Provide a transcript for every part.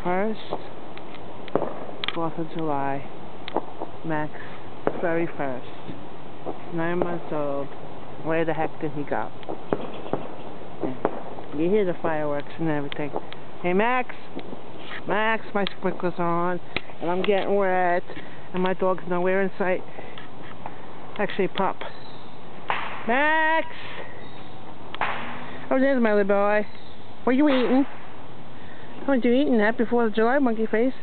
1st, 4th of July. Max, very first. 9 months old. Where the heck did he go? You hear the fireworks and everything. Hey Max! Max, my sprinklers are on, and I'm getting wet, and my dog's nowhere in sight. Actually, Pup. Max! Oh, there's my little boy. What are you eating? How are you eating that before the July, monkey face?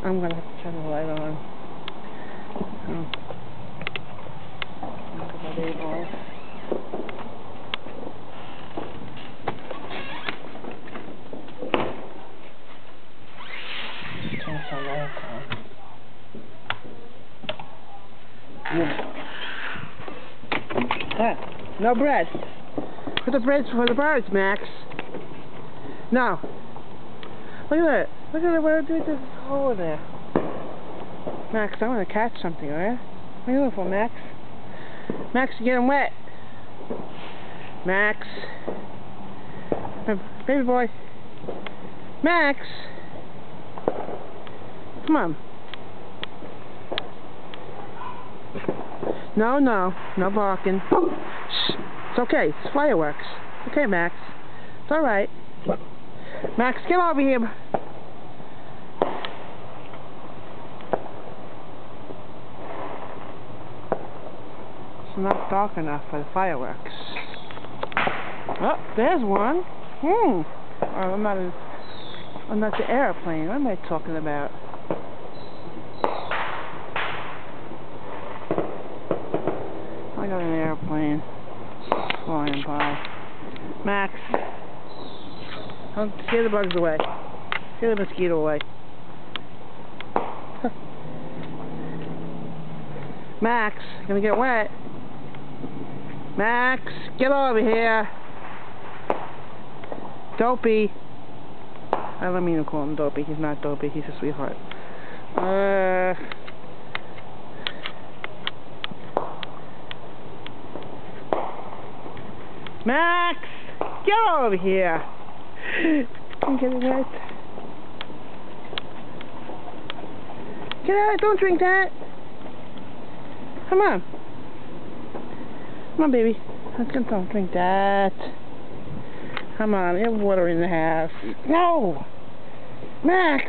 I'm gonna have to turn the light on. Look at my eyeballs. Turn some light on. Ah, no bread. Put the bread for the birds, Max. No. Look at it. Look at it. What are you doing? There's a hole in there. Max, I want to catch something, alright? What are you looking for, Max? Max, you're getting wet. Max. Baby boy. Max. Come on. No, no. No barking. Shh. It's okay. It's fireworks. It's okay, Max. It's alright. Max, get over here. It's not dark enough for the fireworks. Oh, there's one. Oh, I'm not the airplane. What am I talking about? I got an airplane flying by. Max. Don't scare the bugs away. Scare the mosquito away. Max, gonna get wet. Max, get over here. Dopey. I don't mean to call him Dopey. He's not Dopey. He's a sweetheart. Max, get over here. I'm getting wet. Get out, don't drink that. Come on. Come on, baby. Don't drink that. Come on, you have water in the house. No! Max!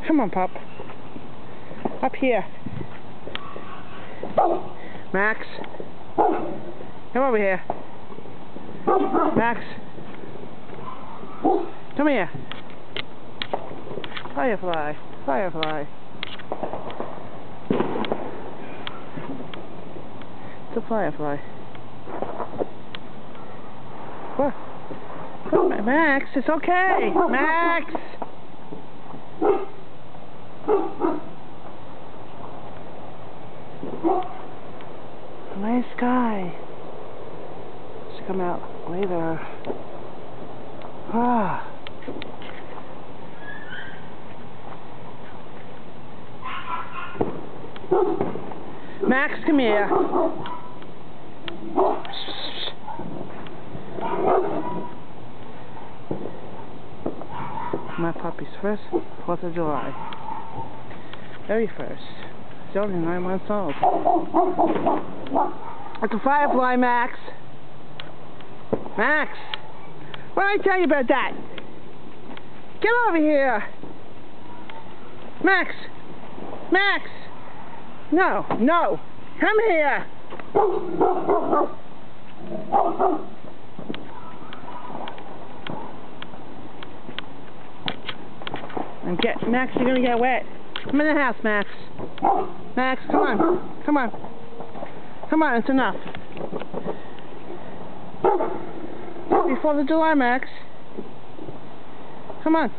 Come on, pup. Up here. Max. Come over here. Max. Come here. Firefly. Firefly. It's a firefly. What? Max, it's okay. Max! Nice sky. Should come out later. Ah. Max, come here. My puppy's first, 4th of July. Very first. She's only 9 months old. It's a firefly, Max. Max! What did I tell you about that? Get over here! Max! Max! No, no! Come here! Max, you're gonna get wet. Come in the house, Max. Max, come on. Come on. Come on, it's enough. Before the July, Max. Come on.